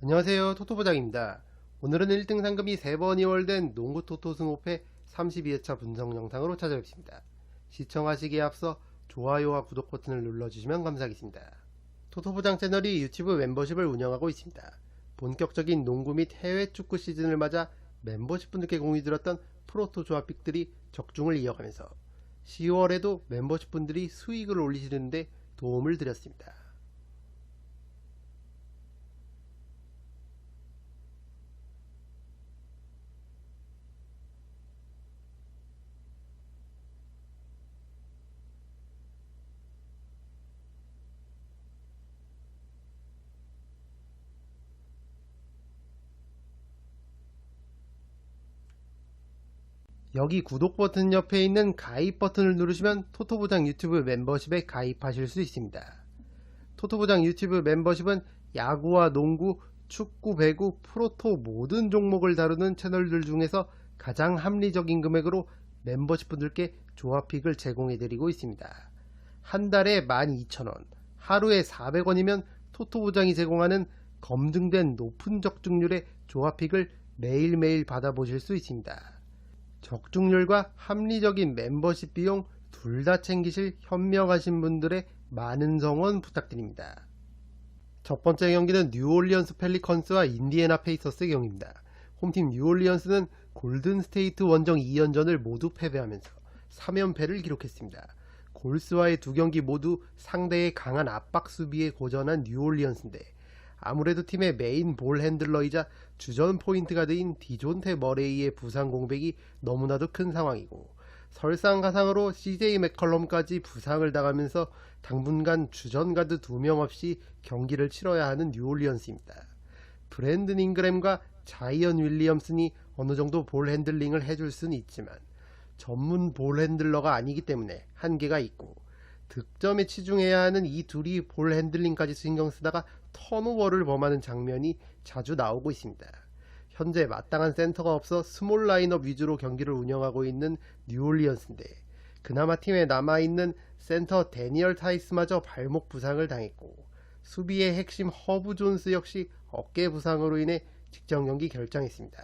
안녕하세요, 토토부장입니다. 오늘은 1등 상금이 3번 이월된 농구 토토 승호패 32회차 분석 영상으로 찾아뵙습니다. 시청하시기에 앞서 좋아요와 구독 버튼을 눌러주시면 감사하겠습니다. 토토부장 채널이 유튜브 멤버십을 운영하고 있습니다. 본격적인 농구 및 해외 축구 시즌을 맞아 멤버십 분들께 공유드렸던 프로토 조합픽들이 적중을 이어가면서 10월에도 멤버십 분들이 수익을 올리시는데 도움을 드렸습니다. 여기 구독 버튼 옆에 있는 가입 버튼을 누르시면 토토부장 유튜브 멤버십에 가입하실 수 있습니다. 토토부장 유튜브 멤버십은 야구와 농구, 축구, 배구, 프로토 모든 종목을 다루는 채널들 중에서 가장 합리적인 금액으로 멤버십 분들께 조합픽을 제공해드리고 있습니다. 한 달에 12,000원, 하루에 400원이면 토토부장이 제공하는 검증된 높은 적중률의 조합픽을 매일매일 받아보실 수 있습니다. 적중률과 합리적인 멤버십 비용 둘 다 챙기실 현명하신 분들의 많은 성원 부탁드립니다. 첫 번째 경기는 뉴올리언스 펠리컨스와 인디애나 페이서스의 경기입니다. 홈팀 뉴올리언스는 골든스테이트 원정 2연전을 모두 패배하면서 3연패를 기록했습니다. 골스와의 두 경기 모두 상대의 강한 압박 수비에 고전한 뉴올리언스인데 아무래도 팀의 메인 볼 핸들러이자 주전 포인트 가드인 디존테 머레이의 부상 공백이 너무나도 큰 상황이고 설상가상으로 CJ 맥컬럼까지 부상을 당하면서 당분간 주전 가드 2명 없이 경기를 치러야 하는 뉴올리언스입니다. 브랜든 잉그램과 자이언 윌리엄슨이 어느정도 볼 핸들링을 해줄 수는 있지만 전문 볼 핸들러가 아니기 때문에 한계가 있고 득점에 치중해야 하는 이 둘이 볼 핸들링까지 신경 쓰다가 턴오버를 범하는 장면이 자주 나오고 있습니다. 현재 마땅한 센터가 없어 스몰 라인업 위주로 경기를 운영하고 있는 뉴올리언스인데 그나마 팀에 남아있는 센터 데니얼 타이스마저 발목 부상을 당했고 수비의 핵심 허브 존스 역시 어깨 부상으로 인해 직전 경기 결장했습니다.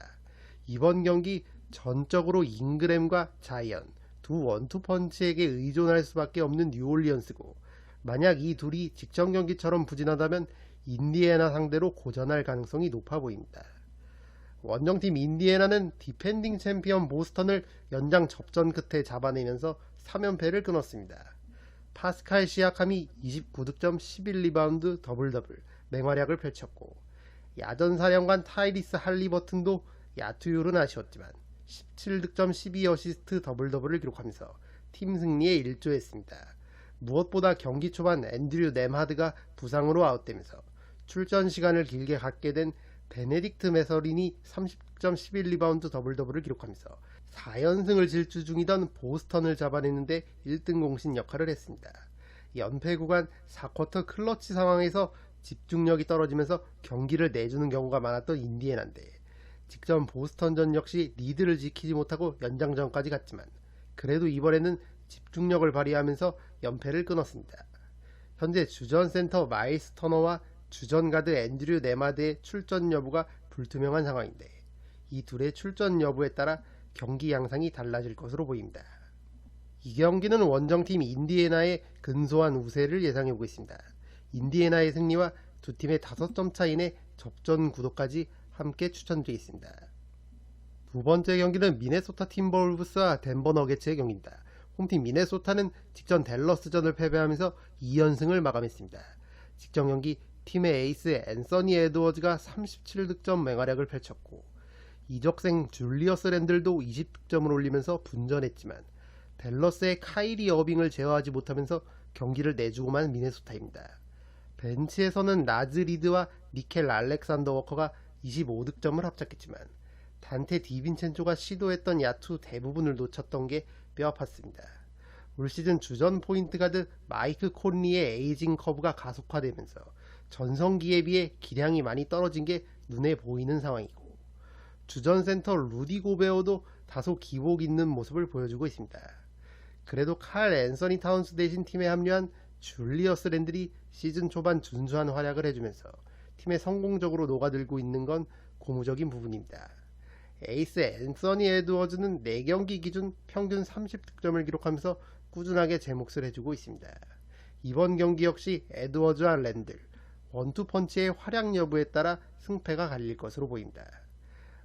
이번 경기 전적으로 잉그램과 자이언 두 원투펀치에게 의존할 수밖에 없는 뉴올리언스고 만약 이 둘이 직전 경기처럼 부진하다면 인디애나 상대로 고전할 가능성이 높아 보입니다. 원정팀 인디애나는 디펜딩 챔피언 보스턴을 연장 접전 끝에 잡아내면서 3연패를 끊었습니다. 파스칼 시아캄이 29득점 11리바운드 더블더블 맹활약을 펼쳤고 야전사령관 타이리스 할리버튼도 야투율은 아쉬웠지만 17득점 12어시스트 더블더블을 기록하면서 팀 승리에 일조했습니다. 무엇보다 경기 초반 앤드류 넴하드가 부상으로 아웃되면서 출전 시간을 길게 갖게 된 베네딕트 메서린이 30득점 11리바운드 더블더블을 기록하면서 4연승을 질주 중이던 보스턴을 잡아내는데 1등 공신 역할을 했습니다. 연패 구간 4쿼터 클러치 상황에서 집중력이 떨어지면서 경기를 내주는 경우가 많았던 인디애나인데 직전 보스턴전 역시 리드를 지키지 못하고 연장전까지 갔지만 그래도 이번에는 집중력을 발휘하면서 연패를 끊었습니다. 현재 주전 센터 마일스 터너와 주전 가드 앤드류 네마드의 출전 여부가 불투명한 상황인데 이 둘의 출전 여부에 따라 경기 양상이 달라질 것으로 보입니다. 이 경기는 원정팀 인디애나의 근소한 우세를 예상해보고 있습니다. 인디애나의 승리와 두 팀의 5점 차이 내 접전 구도까지 함께 추천드리겠습니다. 두 번째 경기는 미네소타 팀버울브스와 덴버 너게츠의 경기입니다. 홈팀 미네소타는 직전 댈러스전을 패배하면서 2연승을 마감했습니다. 직전 경기 팀의 에이스 앤서니 에드워즈가 37득점 맹활약을 펼쳤고 이적생 줄리어스 랜들도 20득점을 올리면서 분전했지만 댈러스의 카이리 어빙을 제어하지 못하면서 경기를 내주고만 미네소타입니다. 벤치에서는 라즈 리드와 니켈 알렉산더 워커가 25득점을 합작했지만 단테 디빈첸조가 시도했던 야투 대부분을 놓쳤던 게 뼈아팠습니다. 올 시즌 주전 포인트 가드 마이크 콘리의 에이징 커브가 가속화되면서 전성기에 비해 기량이 많이 떨어진 게 눈에 보이는 상황이고 주전 센터 루디 고베어도 다소 기복 있는 모습을 보여주고 있습니다. 그래도 칼 앤서니 타운스 대신 팀에 합류한 줄리어스 랜들이 시즌 초반 준수한 활약을 해주면서 팀에 성공적으로 녹아들고 있는 건 고무적인 부분입니다. 에이스 앤서니 에드워즈는 4경기 기준 평균 30득점을 기록하면서 꾸준하게 제 몫을 해주고 있습니다. 이번 경기 역시 에드워즈와 랜들, 원투펀치의 활약 여부에 따라 승패가 갈릴 것으로 보입니다.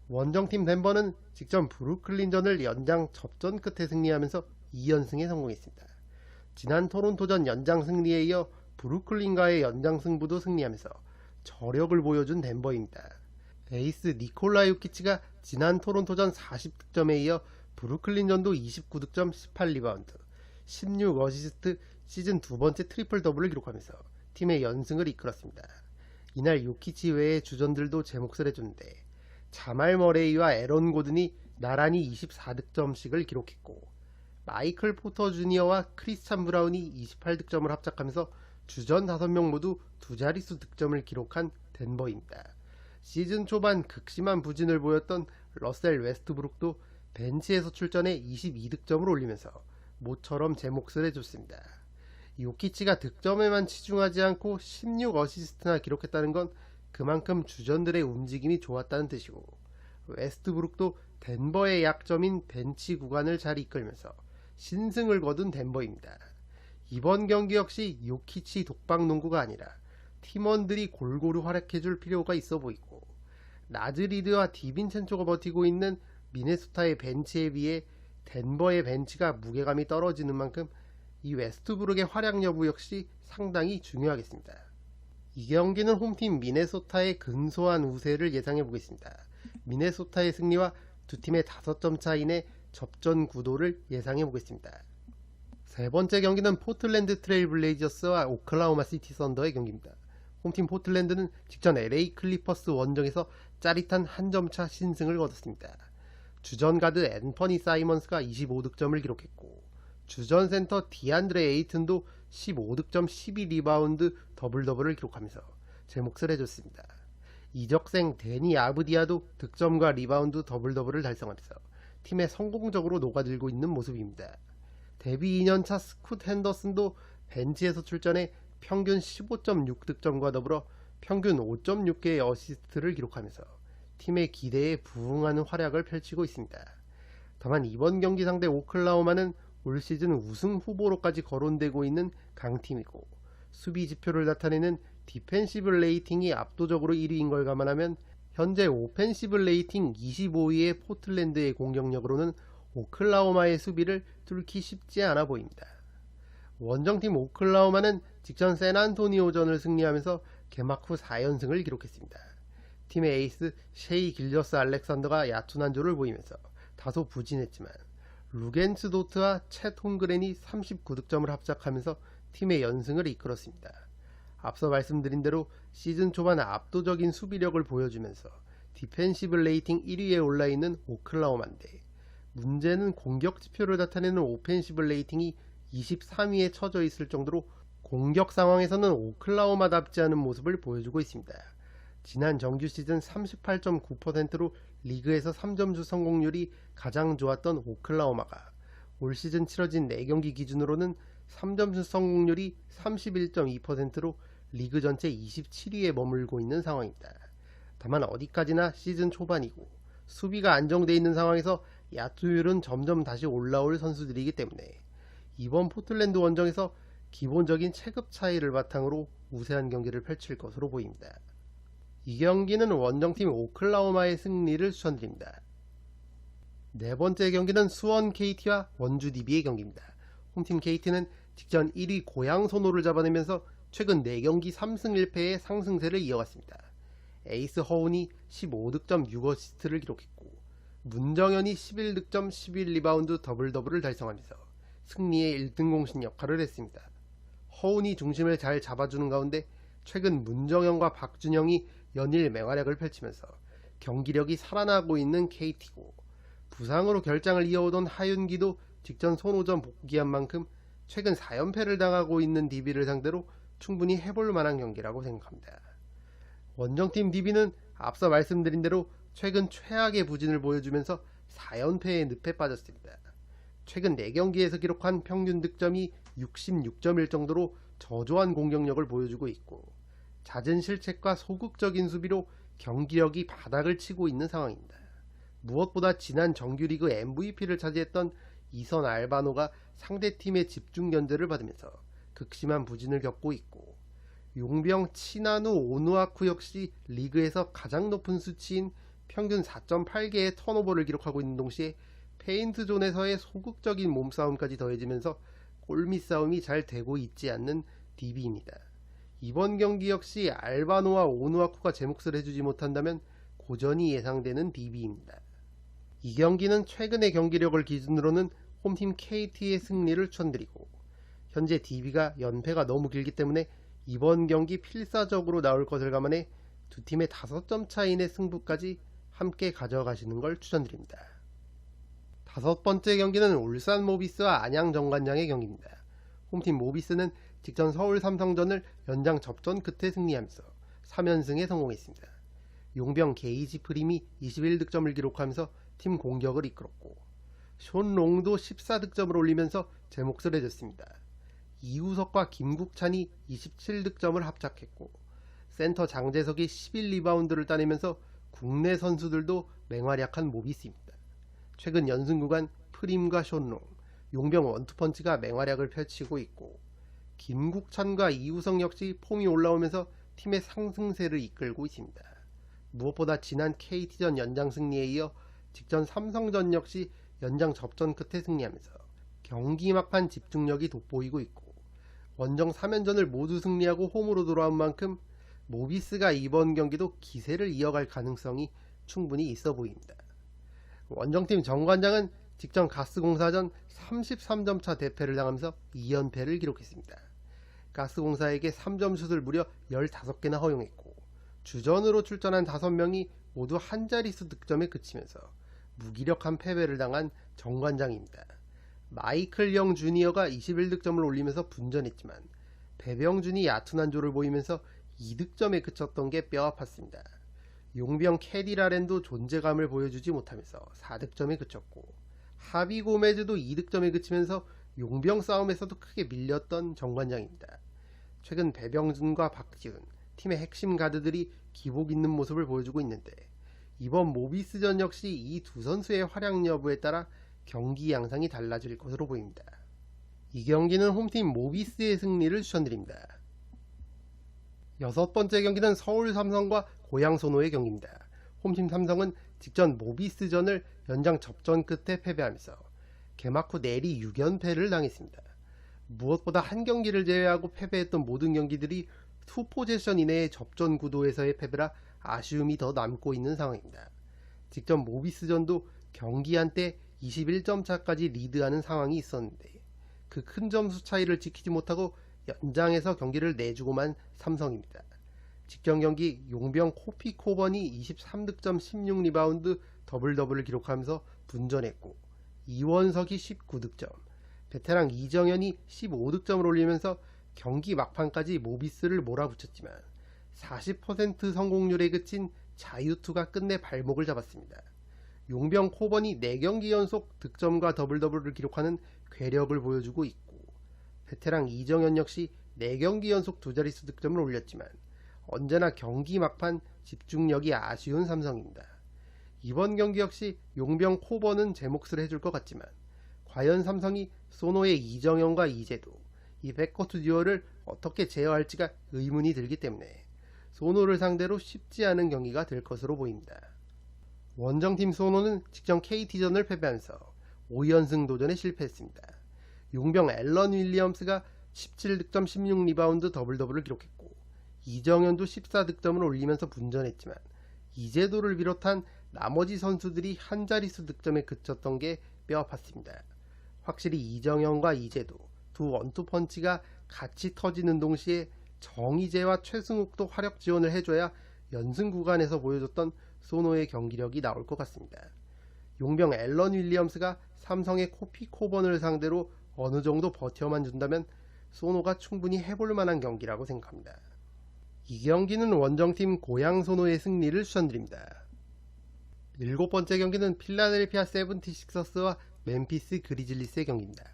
원정팀 덴버는 직전 브루클린전을 연장 접전 끝에 승리하면서 2연승에 성공했습니다. 지난 토론토전 연장 승리에 이어 브루클린과의 연장 승부도 승리하면서 저력을 보여준 덴버입니다. 에이스 니콜라 요키치가 지난 토론토전 40득점에 이어 브루클린전도 29득점 18리바운드 16어시스트 시즌 두 번째 트리플 더블을 기록하면서 팀의 연승을 이끌었습니다. 이날 요키치 외의 주전들도 제 몫을 해줬는데 자말 머레이와 에런 고든이 나란히 24득점씩을 기록했고 마이클 포터 주니어와 크리스찬 브라운이 28득점을 합작하면서 주전 5명 모두 두 자릿수 득점을 기록한 덴버입니다. 시즌 초반 극심한 부진을 보였던 러셀 웨스트브룩도 벤치에서 출전해 22득점을 올리면서 모처럼 제 몫을 해줬습니다. 요키치가 득점에만 치중하지 않고 16어시스트나 기록했다는 건 그만큼 주전들의 움직임이 좋았다는 뜻이고 웨스트브룩도 덴버의 약점인 벤치 구간을 잘 이끌면서 신승을 거둔 덴버입니다. 이번 경기 역시 요키치 독박 농구가 아니라 팀원들이 골고루 활약해줄 필요가 있어 보이고 나즈리드와 디빈첸초가 버티고 있는 미네소타의 벤치에 비해 덴버의 벤치가 무게감이 떨어지는 만큼 이 웨스트브룩의 활약 여부 역시 상당히 중요하겠습니다. 이 경기는 홈팀 미네소타의 근소한 우세를 예상해 보겠습니다. 미네소타의 승리와 두 팀의 5점 차이 내 접전 구도를 예상해 보겠습니다. 세 번째 경기는 포틀랜드 트레일 블레이저스와 오클라호마 시티 선더의 경기입니다. 홈팀 포틀랜드는 직전 LA 클리퍼스 원정에서 짜릿한 한 점차 신승을 거뒀습니다. 주전 가드 앤서니 사이먼스가 25득점을 기록했고 주전 센터 디안드레 에이튼도 15득점 12리바운드 더블더블을 기록하면서 제 몫을 해줬습니다. 이적생 데니 아브디아도 득점과 리바운드 더블더블을 달성하면서 팀에 성공적으로 녹아들고 있는 모습입니다. 데뷔 2년차 스콧 핸더슨도 벤치에서 출전해 평균 15.6득점과 더불어 평균 5.6개의 어시스트를 기록하면서 팀의 기대에 부응하는 활약을 펼치고 있습니다. 다만 이번 경기 상대 오클라호마는 올 시즌 우승 후보로까지 거론되고 있는 강팀이고 수비 지표를 나타내는 디펜시브 레이팅이 압도적으로 1위인 걸 감안하면 현재 오펜시브 레이팅 25위의 포틀랜드의 공격력으로는 오클라호마의 수비를 뚫기 쉽지 않아 보입니다. 원정팀 오클라호마는 직전 샌안토니오전을 승리하면서 개막 후 4연승을 기록했습니다. 팀의 에이스 셰이 길저스 알렉산더가 얕은 한조를 보이면서 다소 부진했지만 루겐츠 도트와 챗 홈그렌이 39득점을 합작하면서 팀의 연승을 이끌었습니다. 앞서 말씀드린 대로 시즌 초반 압도적인 수비력을 보여주면서 디펜시브 레이팅 1위에 올라있는 오클라호마인데 문제는 공격 지표를 나타내는 오펜시브 레이팅이 23위에 처져 있을 정도로 공격 상황에서는 오클라호마답지 않은 모습을 보여주고 있습니다. 지난 정규 시즌 38.9%로 리그에서 3점슛 성공률이 가장 좋았던 오클라호마가 올 시즌 치러진 4경기 기준으로는 3점슛 성공률이 31.2%로 리그 전체 27위에 머물고 있는 상황입니다. 다만 어디까지나 시즌 초반이고 수비가 안정되어 있는 상황에서 야투율은 점점 다시 올라올 선수들이기 때문에 이번 포틀랜드 원정에서 기본적인 체급 차이를 바탕으로 우세한 경기를 펼칠 것으로 보입니다. 이 경기는 원정팀 오클라호마의 승리를 추천드립니다. 네 번째 경기는 수원 KT와 원주 DB의 경기입니다. 홈팀 KT는 직전 1위 고양 소노를 잡아내면서 최근 4경기 3승 1패의 상승세를 이어갔습니다. 에이스 허운이 15득점 6어시스트를 기록했고 문정현이 11득점 11리바운드 더블더블을 달성하면서 승리의 1등 공신 역할을 했습니다. 허운이 중심을 잘 잡아주는 가운데 최근 문정현과 박준영이 연일 맹활약을 펼치면서 경기력이 살아나고 있는 KT고 부상으로 결장을 이어오던 하윤기도 직전 손오전 복귀한 만큼 최근 4연패를 당하고 있는 DB를 상대로 충분히 해볼 만한 경기라고 생각합니다. 원정팀 DB는 앞서 말씀드린 대로 최근 최악의 부진을 보여주면서 4연패의 늪에 빠졌습니다. 최근 4경기에서 기록한 평균 득점이 66점일 정도로 저조한 공격력을 보여주고 있고 잦은 실책과 소극적인 수비로 경기력이 바닥을 치고 있는 상황입니다. 무엇보다 지난 정규리그 MVP를 차지했던 이선 알바노가 상대팀의 집중 견제를 받으면서 극심한 부진을 겪고 있고, 용병 치나누 오누아쿠 역시 리그에서 가장 높은 수치인 평균 4.8개의 턴오버를 기록하고 있는 동시에 페인트 존에서의 소극적인 몸싸움까지 더해지면서 골밑 싸움이 잘 되고 있지 않는 DB입니다. 이번 경기 역시 알바노와 오누아쿠가 제 몫을 해주지 못한다면 고전이 예상되는 DB입니다. 이 경기는 최근의 경기력을 기준으로는 홈팀 KT의 승리를 추천드리고, 현재 DB가 연패가 너무 길기 때문에 이번 경기 필사적으로 나올 것을 감안해 두 팀의 5점 차이의 승부까지 함께 가져가시는 걸 추천드립니다. 다섯 번째 경기는 울산 모비스와 안양 정관장의 경기입니다. 홈팀 모비스는 직전 서울 삼성전을 연장 접전 끝에 승리하면서 3연승에 성공했습니다. 용병 게이지 프림이 21득점을 기록하면서 팀 공격을 이끌었고, 숀 롱도 14득점을 올리면서 제 몫을 해줬습니다. 이우석과 김국찬이 27득점을 합작했고, 센터 장재석이 11리바운드를 따내면서 국내 선수들도 맹활약한 모비스입니다. 최근 연승 구간 프림과 숀롱, 용병 원투펀치가 맹활약을 펼치고 있고, 김국찬과 이우석 역시 폼이 올라오면서 팀의 상승세를 이끌고 있습니다. 무엇보다 지난 KT전 연장 승리에 이어 직전 삼성전 역시 연장 접전 끝에 승리하면서 경기 막판 집중력이 돋보이고 있고, 원정 3연전을 모두 승리하고 홈으로 돌아온 만큼 모비스가 이번 경기도 기세를 이어갈 가능성이 충분히 있어 보입니다. 원정팀 정관장은 직전 가스공사전 33점차 대패를 당하면서 2연패를 기록했습니다. 가스공사에게 3점슛을 무려 15개나 허용했고, 주전으로 출전한 5명이 모두 한 자릿수 득점에 그치면서 무기력한 패배를 당한 정관장입니다. 마이클 영 주니어가 21득점을 올리면서 분전했지만 배병준이 얕은 한조를 보이면서 2득점에 그쳤던 게 뼈아팠습니다. 용병 캐디라렌도 존재감을 보여주지 못하면서 4득점에 그쳤고, 하비 고메즈도 2득점에 그치면서 용병 싸움에서도 크게 밀렸던 정관장입니다. 최근 배병준과 박지훈, 팀의 핵심 가드들이 기복 있는 모습을 보여주고 있는데, 이번 모비스전 역시 이 두 선수의 활약 여부에 따라 경기 양상이 달라질 것으로 보입니다. 이 경기는 홈팀 모비스의 승리를 추천드립니다. 여섯 번째 경기는 서울 삼성과 고양 소노의 경기입니다. 홈팀 삼성은 직전 모비스전을 연장 접전 끝에 패배하면서 개막 후 내리 6연패를 당했습니다. 무엇보다 한 경기를 제외하고 패배했던 모든 경기들이 2포제션 이내의 접전 구도에서의 패배라 아쉬움이 더 남고 있는 상황입니다. 직전 모비스전도 경기 한때 21점 차까지 리드하는 상황이 있었는데 그 큰 점수 차이를 지키지 못하고 연장에서 경기를 내주고만 삼성입니다. 직전 경기 용병 코피 코번이 23득점 16리바운드 더블더블을 기록하면서 분전했고, 이원석이 19득점, 베테랑 이정현이 15득점을 올리면서 경기 막판까지 모비스를 몰아붙였지만 40% 성공률에 그친 자유투가 끝내 발목을 잡았습니다. 용병 코번이 4경기 연속 득점과 더블더블을 기록하는 괴력을 보여주고 있고, 베테랑 이정현 역시 4경기 연속 두 자릿수 득점을 올렸지만 언제나 경기 막판 집중력이 아쉬운 삼성입니다. 이번 경기 역시 용병 코번은 제 몫을 해줄 것 같지만 과연 삼성이 소노의 이정현과 이재도, 이 백코트 듀오를 어떻게 제어할지가 의문이 들기 때문에 소노를 상대로 쉽지 않은 경기가 될 것으로 보입니다. 원정팀 소노는 직전 KT전을 패배하면서 5연승 도전에 실패했습니다. 용병 앨런 윌리엄스가 17득점 16리바운드 더블더블을 기록했고, 이정현도 14득점을 올리면서 분전했지만 이재도를 비롯한 나머지 선수들이 한 자릿수 득점에 그쳤던 게 뼈아팠습니다. 확실히 이정현과 이재도 두 원투펀치가 같이 터지는 동시에 정희재와 최승욱도 화력 지원을 해줘야 연승 구간에서 보여줬던 소노의 경기력이 나올 것 같습니다. 용병 앨런 윌리엄스가 삼성의 코피 코번을 상대로 어느 정도 버텨만 준다면 소노가 충분히 해볼 만한 경기라고 생각합니다. 이 경기는 원정팀 고양 소노의 승리를 추천드립니다. 일곱 번째 경기는 필라델피아 세븐티식서스와 멤피스 그리즐리스의 경기입니다.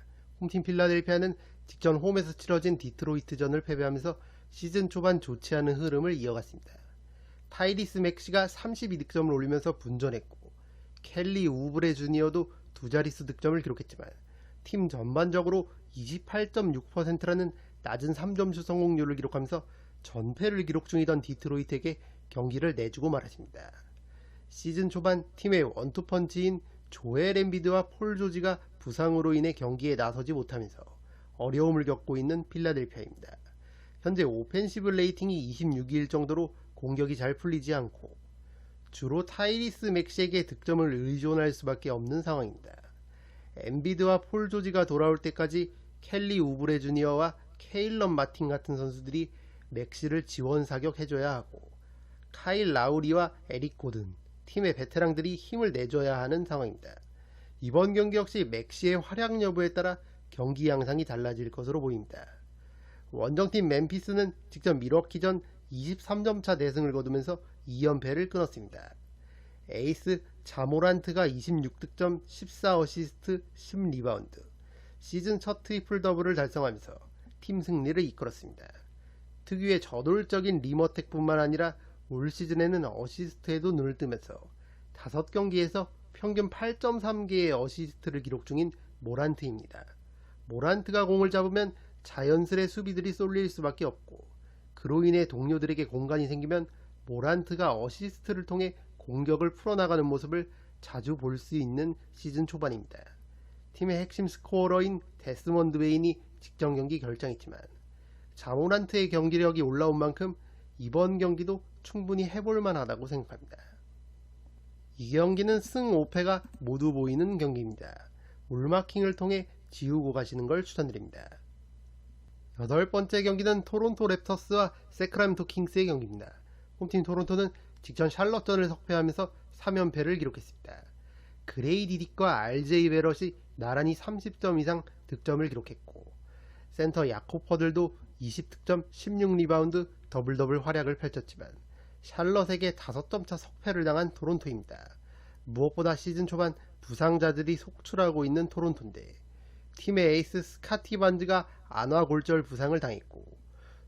홈팀 필라델피아는 직전 홈에서 치러진 디트로이트전을 패배하면서 시즌 초반 좋지 않은 흐름을 이어갔습니다. 타이리스 맥시가 32득점을 올리면서 분전했고 켈리 우브레 주니어도 두 자릿수 득점을 기록했지만 팀 전반적으로 28.6%라는 낮은 3점슛 성공률을 기록하면서 전패를 기록 중이던 디트로이트에게 경기를 내주고 말았습니다. 시즌 초반 팀의 원투펀치인 조엘 엠비드와 폴 조지가 부상으로 인해 경기에 나서지 못하면서 어려움을 겪고 있는 필라델피아입니다. 현재 오펜시브 레이팅이 26위일 정도로 공격이 잘 풀리지 않고 주로 타이리스 맥시에게 득점을 의존할 수밖에 없는 상황입니다. 엠비드와 폴 조지가 돌아올 때까지 켈리 우브레 주니어와 케일런 마틴 같은 선수들이 맥시를 지원 사격해줘야 하고 카일 라우리와 에릭 고든, 팀의 베테랑들이 힘을 내줘야 하는 상황입니다. 이번 경기 역시 맥시의 활약 여부에 따라 경기 양상이 달라질 것으로 보입니다. 원정팀 멤피스는 직접 밀워키전 23점차 대승을 거두면서 2연패를 끊었습니다. 에이스 자모란트가 26득점, 14어시스트, 10리바운드, 시즌 첫 트리플 더블을 달성하면서 팀 승리를 이끌었습니다. 특유의 저돌적인 림어택뿐만 아니라 올 시즌에는 어시스트에도 눈을 뜨면서 5경기에서 평균 8.3개의 어시스트를 기록 중인 모란트입니다. 모란트가 공을 잡으면 자연스레 수비들이 쏠릴 수밖에 없고 그로 인해 동료들에게 공간이 생기면 모란트가 어시스트를 통해 공격을 풀어나가는 모습을 자주 볼 수 있는 시즌 초반입니다. 팀의 핵심 스코어러인 데스먼드 베인이 직전 경기 결정했지만 자모란트의 경기력이 올라온 만큼 이번 경기도 충분히 해볼만 하다고 생각합니다. 이 경기는 승 5패가 모두 보이는 경기입니다. 울마킹을 통해 지우고 가시는 걸 추천드립니다. 8번째 경기는 토론토 랩터스와 세크라멘토 킹스의 경기입니다. 홈팀 토론토는 직전 샬럿전을 석패하면서 3연패를 기록했습니다. 그레이디 딕과 RJ 베럿이 나란히 30점 이상 득점을 기록했고 센터 야콥 퍼들도 20득점 16리바운드 더블더블 활약을 펼쳤지만 샬럿에게 5점차 석패를 당한 토론토입니다. 무엇보다 시즌 초반 부상자들이 속출하고 있는 토론토인데 팀의 에이스 스카티 반즈가 안와골절 부상을 당했고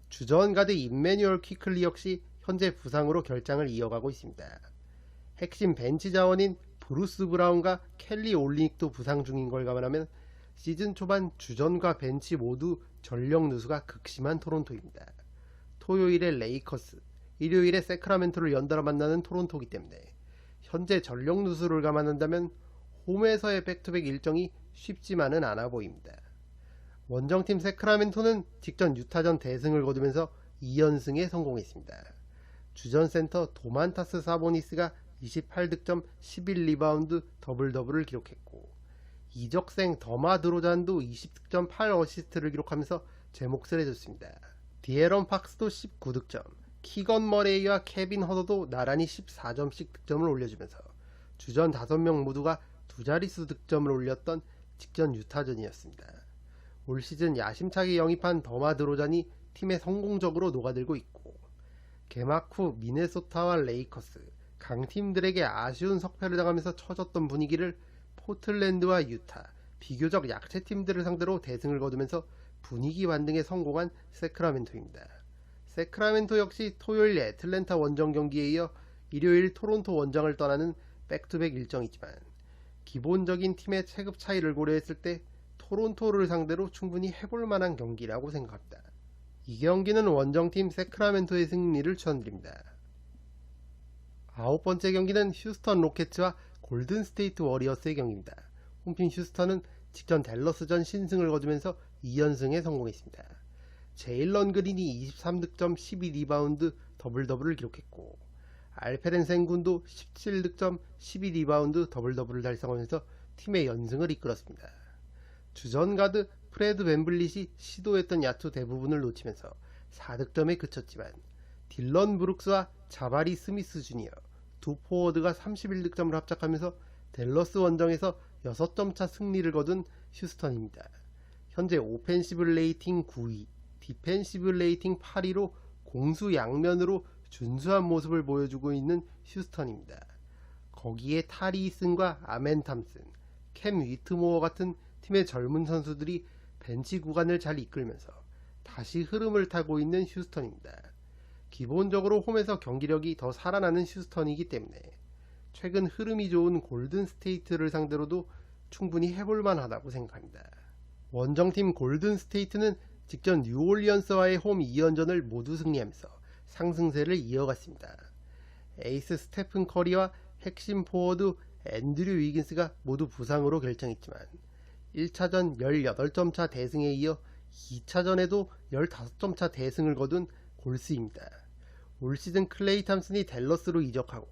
주전 가드 임매뉴얼 퀴클리 역시 현재 부상으로 결장을 이어가고 있습니다. 핵심 벤치 자원인 브루스 브라운과 켈리 올리닉도 부상 중인 걸 감안하면 시즌 초반 주전과 벤치 모두 전력 누수가 극심한 토론토입니다. 토요일에 레이커스, 일요일에 세크라멘토를 연달아 만나는 토론토이기 때문에 현재 전력 누수를 감안한다면 홈에서의 백투백 일정이 쉽지만은 않아 보입니다. 원정팀 세크라멘토는 직전 유타전 대승을 거두면서 2연승에 성공했습니다. 주전 센터 도만타스 사보니스가 28득점 11리바운드 더블더블을 기록했고 이적생 더마 드로잔도 20득점 8어시스트를 기록하면서 제 몫을 해줬습니다. 디에런 팍스도 19득점, 키건 머레이와 케빈 허더도 나란히 14점씩 득점을 올려주면서 주전 5명 모두가 두 자릿수 득점을 올렸던 직전 유타전이었습니다. 올 시즌 야심차게 영입한 더마 드로잔이 팀에 성공적으로 녹아들고 있고 개막 후 미네소타와 레이커스, 강팀들에게 아쉬운 석패를 당하면서 처졌던 분위기를 포틀랜드와 유타, 비교적 약체팀들을 상대로 대승을 거두면서 분위기 반등에 성공한 세크라멘토입니다. 세크라멘토 역시 토요일 애틀랜타 원정 경기에 이어 일요일 토론토 원정을 떠나는 백투백 일정이지만 기본적인 팀의 체급 차이를 고려했을 때 토론토를 상대로 충분히 해볼 만한 경기라고 생각합니다. 이 경기는 원정팀 세크라멘토의 승리를 추천드립니다. 9번째 경기는 휴스턴 로켓츠와 골든 스테이트 워리어스의 경기입니다. 홈팀 휴스턴은 직전 댈러스전 신승을 거두면서 2연승에 성공했습니다. 제일런 그린이 23득점 12리바운드 더블더블을 기록했고 알페렌 생군도 17득점 12리바운드 더블더블을 달성하면서 팀의 연승을 이끌었습니다. 주전 가드 프레드 밴블릿이 시도했던 야투 대부분을 놓치면서 4득점에 그쳤지만 딜런 브룩스와 자바리 스미스 주니어 두 포워드가 31득점을 합작하면서 댈러스 원정에서 6점차 승리를 거둔 휴스턴입니다. 현재 오펜시브 레이팅 9위, 디펜시브 레이팅 8위로 공수 양면으로 준수한 모습을 보여주고 있는 휴스턴입니다. 거기에 타리 이슨과 아멘 탐슨, 캠 위트모어 같은 팀의 젊은 선수들이 벤치 구간을 잘 이끌면서 다시 흐름을 타고 있는 휴스턴입니다. 기본적으로 홈에서 경기력이 더 살아나는 휴스턴이기 때문에 최근 흐름이 좋은 골든 스테이트를 상대로도 충분히 해볼만 하다고 생각합니다. 원정팀 골든 스테이트는 직전 뉴올리언스와의 홈 2연전을 모두 승리하면서 상승세를 이어갔습니다. 에이스 스테픈 커리와 핵심 포워드 앤드류 위긴스가 모두 부상으로 결정했지만 1차전 18점 차 대승에 이어 2차전에도 15점 차 대승을 거둔 골스입니다. 올 시즌 클레이 탐슨이 댈러스로 이적하고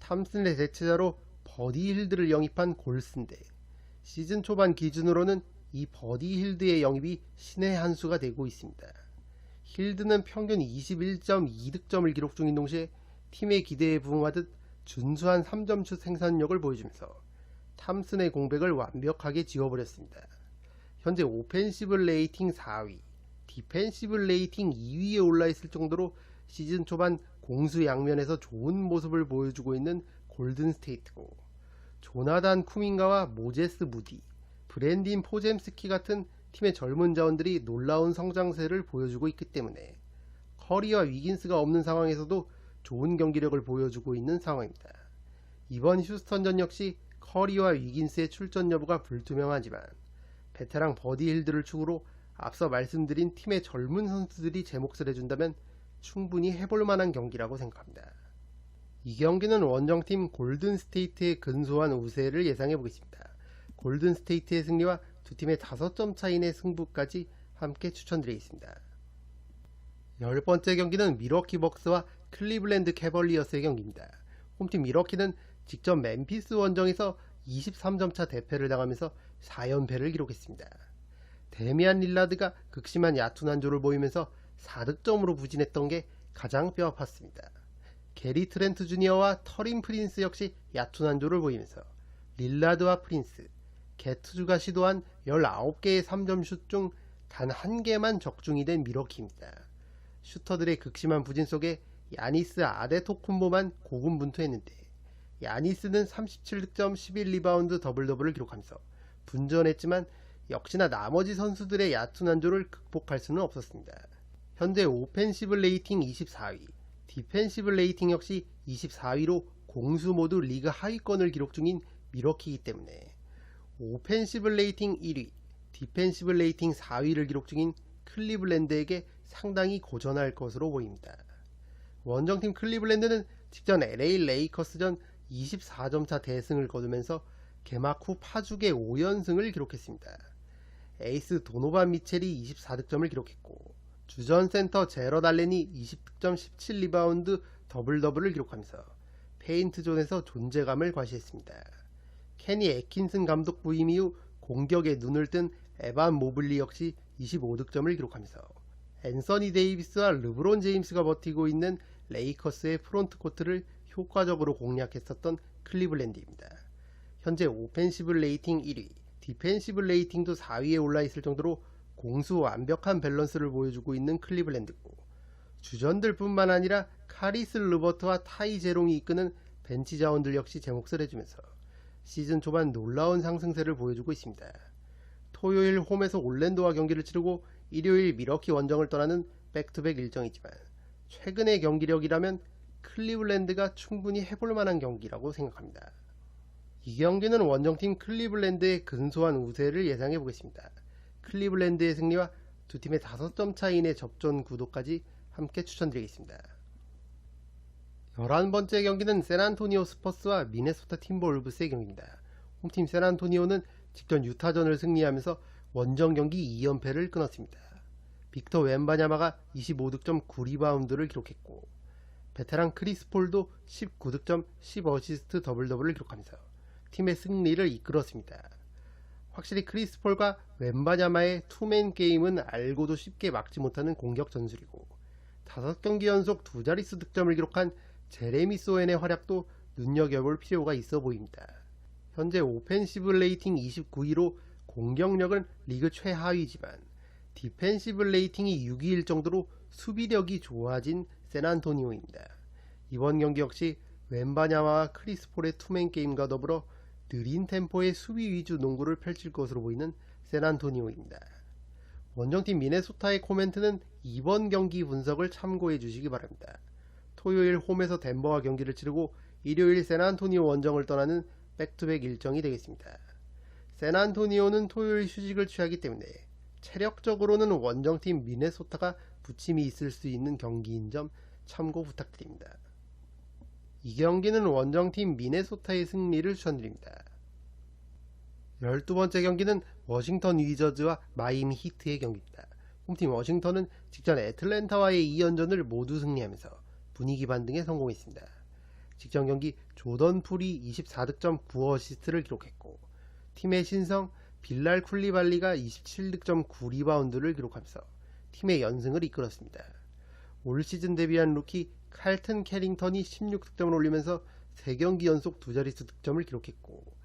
탐슨의 대체자로 버디 힐드를 영입한 골스인데 시즌 초반 기준으로는 이 버디 힐드의 영입이 신의 한 수가 되고 있습니다. 힐드는 평균 21.2득점을 기록 중인 동시에 팀의 기대에 부응하듯 준수한 3점슛 생산력을 보여주면서 탐슨의 공백을 완벽하게 지워버렸습니다. 현재 오펜시브 레이팅 4위, 디펜시브 레이팅 2위에 올라있을 정도로 시즌 초반 공수 양면에서 좋은 모습을 보여주고 있는 골든 스테이트고, 조나단 쿠민가와 모제스 무디, 브랜딘 포젬스키 같은 팀의 젊은 자원들이 놀라운 성장세를 보여주고 있기 때문에 커리와 위긴스가 없는 상황에서도 좋은 경기력을 보여주고 있는 상황입니다. 이번 휴스턴전 역시 커리와 위긴스의 출전 여부가 불투명하지만 베테랑 버디 힐드를 축으로 앞서 말씀드린 팀의 젊은 선수들이 제 몫을 해준다면 충분히 해볼 만한 경기라고 생각합니다. 이 경기는 원정팀 골든 스테이트의 근소한 우세를 예상해 보겠습니다. 골든 스테이트의 승리와 두 팀의 5점 차이의 승부까지 함께 추천드리겠습니다. 10번째 경기는 미러키 벅스와 클리블랜드 캐벌리어스의 경기입니다. 홈팀 미러키는 직접 멤피스 원정에서 23점 차 대패를 당하면서 4연패를 기록했습니다. 데미안 릴라드가 극심한 얕은 한조를 보이면서 4득점으로 부진했던 게 가장 뼈아팠습니다. 게리 트렌트 주니어와 터린 프린스 역시 얕은 한조를 보이면서 릴라드와 프린스, 게투즈가 시도한 19개의 3점 슛 중 단 1개만 적중이 된 미러키입니다. 슈터들의 극심한 부진 속에 야니스 아데토쿤보만 고군분투했는데 야니스는 37득점 11리바운드 더블더블을 기록하면서 분전했지만 역시나 나머지 선수들의 얕은 한조를 극복할 수는 없었습니다. 현재 오펜시브 레이팅 24위, 디펜시브 레이팅 역시 24위로 공수 모두 리그 하위권을 기록 중인 미러키이기 때문에 오펜시브 레이팅 1위, 디펜시브 레이팅 4위를 기록 중인 클리블랜드에게 상당히 고전할 것으로 보입니다. 원정팀 클리블랜드는 직전 LA 레이커스전 24점 차 대승을 거두면서 개막 후 파죽의 5연승을 기록했습니다. 에이스 도노반 미첼이 24득점을 기록했고 주전 센터 제럿 알렌이 20득점 17리바운드 더블더블을 기록하면서 페인트존에서 존재감을 과시했습니다. 케니 애킨슨 감독 부임 이후 공격에 눈을 뜬 에반 모블리 역시 25득점을 기록하면서 앤서니 데이비스와 르브론 제임스가 버티고 있는 레이커스의 프론트코트를 효과적으로 공략했었던 클리블랜드입니다. 현재 오펜시브 레이팅 1위, 디펜시브 레이팅도 4위에 올라있을 정도로 공수 완벽한 밸런스를 보여주고 있는 클리블랜드고, 주전들 뿐만 아니라 카리스 르버트와 타이 제롱이 이끄는 벤치 자원들 역시 제 몫을 해주면서 시즌 초반 놀라운 상승세를 보여주고 있습니다. 토요일 홈에서 올랜도와 경기를 치르고 일요일 미러키 원정을 떠나는 백투백 일정이지만 최근의 경기력이라면 클리블랜드가 충분히 해볼 만한 경기라고 생각합니다. 이 경기는 원정팀 클리블랜드의 근소한 우세를 예상해 보겠습니다. 클리블랜드의 승리와 두 팀의 5점 차이의 접전 구도까지 함께 추천드리겠습니다. 11번째 경기는 샌안토니오 스퍼스와 미네소타 팀버울브스의 경기입니다. 홈팀 샌안토니오는 직전 유타전을 승리하면서 원정 경기 2연패를 끊었습니다. 빅터 웬바냐마가 25득점 9리바운드를 기록했고 베테랑 크리스 폴도 19득점 10어시스트 더블더블을 기록하면서 팀의 승리를 이끌었습니다. 확실히 크리스 폴과 웬바냐마의 투맨 게임은 알고도 쉽게 막지 못하는 공격 전술이고 5경기 연속 2자릿수 득점을 기록한 제레미 소엔의 활약도 눈여겨볼 필요가 있어 보입니다. 현재 오펜시브 레이팅 29위로 공격력은 리그 최하위지만 디펜시브 레이팅이 6위일 정도로 수비력이 좋아진 샌안토니오입니다. 이번 경기 역시 웬바냐마와 크리스 폴의 투맨 게임과 더불어 느린 템포의 수비 위주 농구를 펼칠 것으로 보이는 샌안토니오입니다. 원정팀 미네소타의 코멘트는 이번 경기 분석을 참고해 주시기 바랍니다. 토요일 홈에서 덴버와 경기를 치르고 일요일 샌안토니오 원정을 떠나는 백투백 일정이 되겠습니다. 샌안토니오는 토요일 휴식을 취하기 때문에 체력적으로는 원정팀 미네소타가 부침이 있을 수 있는 경기인 점 참고 부탁드립니다. 이 경기는 원정팀 미네소타의 승리를 추천드립니다. 12번째 경기는 워싱턴 위저즈와 마이애미 히트의 경기입니다. 홈팀 워싱턴은 직전 애틀랜타와의 2연전을 모두 승리하면서 분위기 반등에 성공했습니다. 직전 경기 조던 풀이 24득점 9어시스트를 기록했고 팀의 신성 빌랄 쿨리발리가 27득점 9리바운드를 기록하면서 팀의 연승을 이끌었습니다. 올 시즌 데뷔한 루키 칼튼 캐링턴이 16득점을 올리면서 3경기 연속 두자릿수 득점을 기록했고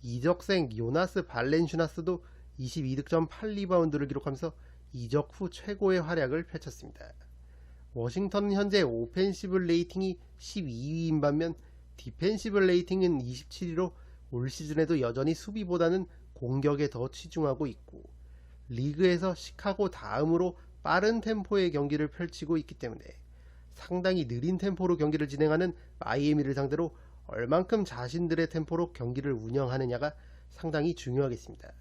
이적생 요나스 발렌슈나스도 22득점 8리바운드를 기록하면서 이적 후 최고의 활약을 펼쳤습니다. 워싱턴은 현재 오펜시브 레이팅이 12위인 반면 디펜시브 레이팅은 27위로 올 시즌에도 여전히 수비보다는 공격에 더 치중하고 있고 리그에서 시카고 다음으로 빠른 템포의 경기를 펼치고 있기 때문에 상당히 느린 템포로 경기를 진행하는 마이애미를 상대로 얼만큼 자신들의 템포로 경기를 운영하느냐가 상당히 중요하겠습니다.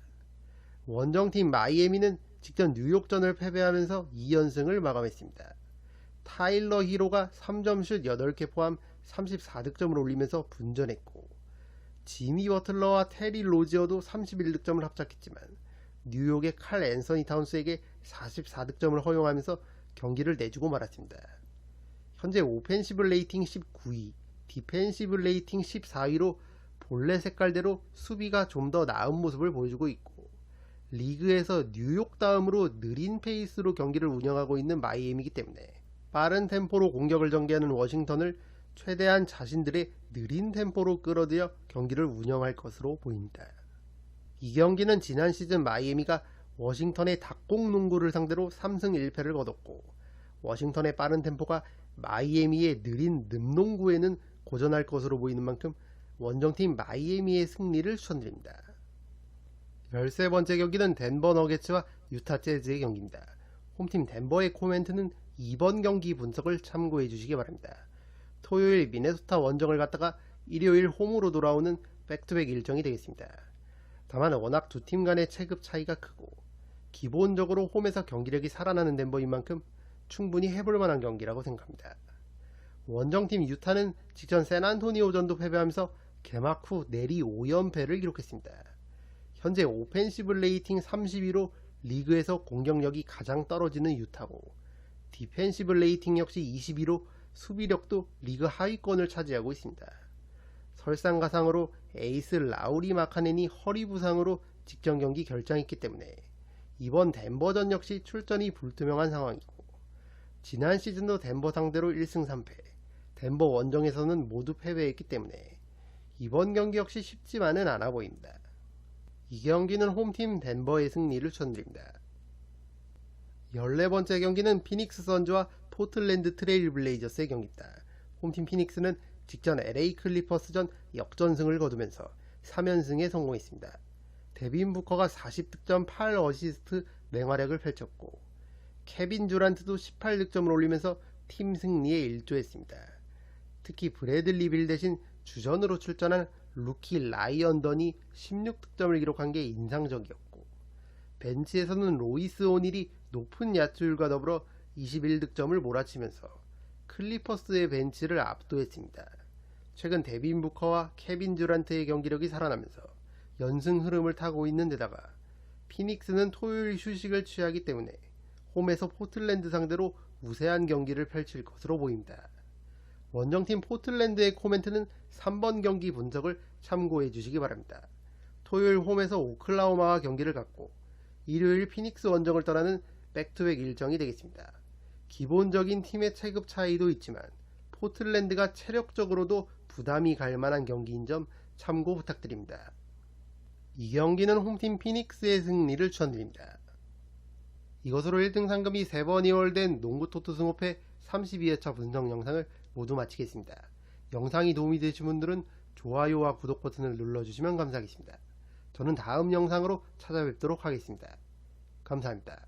원정팀 마이애미는 직전 뉴욕전을 패배하면서 2연승을 마감했습니다. 타일러 히로가 3점슛 8개 포함 34득점을 올리면서 분전했고 지미 버틀러와 테리 로지어도 31득점을 합작했지만 뉴욕의 칼 앤서니 타운스에게 44득점을 허용하면서 경기를 내주고 말았습니다. 현재 오펜시브 레이팅 19위, 디펜시브 레이팅 14위로 본래 색깔대로 수비가 좀 더 나은 모습을 보여주고 있고 리그에서 뉴욕 다음으로 느린 페이스로 경기를 운영하고 있는 마이애미이기 때문에 빠른 템포로 공격을 전개하는 워싱턴을 최대한 자신들의 느린 템포로 끌어들여 경기를 운영할 것으로 보입니다. 이 경기는 지난 시즌 마이애미가 워싱턴의 닭공 농구를 상대로 3승 1패를 거뒀고 워싱턴의 빠른 템포가 마이애미의 느린 늪농구에는 고전할 것으로 보이는 만큼 원정팀 마이애미의 승리를 추천드립니다. 13번째 경기는 덴버 너게츠와 유타 재즈의 경기입니다. 홈팀 덴버의 코멘트는 이번 경기 분석을 참고해 주시기 바랍니다. 토요일 미네소타 원정을 갔다가 일요일 홈으로 돌아오는 백투백 일정이 되겠습니다. 다만 워낙 두 팀 간의 체급 차이가 크고 기본적으로 홈에서 경기력이 살아나는 덴버인 만큼 충분히 해볼 만한 경기라고 생각합니다. 원정팀 유타는 직전 샌안토니오전도 패배하면서 개막 후 내리 5연패를 기록했습니다. 현재 오펜시브 레이팅 30위로 리그에서 공격력이 가장 떨어지는 유타고 디펜시브 레이팅 역시 20위로 수비력도 리그 하위권을 차지하고 있습니다. 설상가상으로 에이스 라우리 마카넨이 허리 부상으로 직전 경기 결장했기 때문에 이번 덴버전 역시 출전이 불투명한 상황이고 지난 시즌도 덴버 상대로 1승 3패, 덴버 원정에서는 모두 패배했기 때문에 이번 경기 역시 쉽지만은 않아 보입니다. 이 경기는 홈팀 덴버의 승리를 추천드립니다. 14번째 경기는 피닉스 선즈와 포틀랜드 트레일 블레이저스의 경기입니다. 홈팀 피닉스는 직전 LA 클리퍼스전 역전승을 거두면서 3연승에 성공했습니다. 데빈 부커가 40득점 8어시스트 맹활약을 펼쳤고 케빈 듀란트도 18득점을 올리면서 팀 승리에 일조했습니다. 특히 브래들리 빌 대신 주전으로 출전한 루키 라이언 던이 16득점을 기록한 게 인상적이었고 벤치에서는 로이스 오닐이 높은 야투율과 더불어 21득점을 몰아치면서 클리퍼스의 벤치를 압도했습니다. 최근 데빈 부커와 케빈 듀란트의 경기력이 살아나면서 연승 흐름을 타고 있는 데다가 피닉스는 토요일 휴식을 취하기 때문에 홈에서 포틀랜드 상대로 우세한 경기를 펼칠 것으로 보입니다. 원정팀 포틀랜드의 코멘트는 3번 경기 분석을 참고해 주시기 바랍니다. 토요일 홈에서 오클라호마와 경기를 갖고 일요일 피닉스 원정을 떠나는 백투백 일정이 되겠습니다. 기본적인 팀의 체급 차이도 있지만 포틀랜드가 체력적으로도 부담이 갈 만한 경기인 점 참고 부탁드립니다. 이 경기는 홈팀 피닉스의 승리를 추천드립니다. 이것으로 1등 상금이 3번 이월된 농구 토토 승호패 32회차 분석 영상을 모두 마치겠습니다. 영상이 도움이 되신 분들은 좋아요와 구독 버튼을 눌러주시면 감사하겠습니다. 저는 다음 영상으로 찾아뵙도록 하겠습니다. 감사합니다.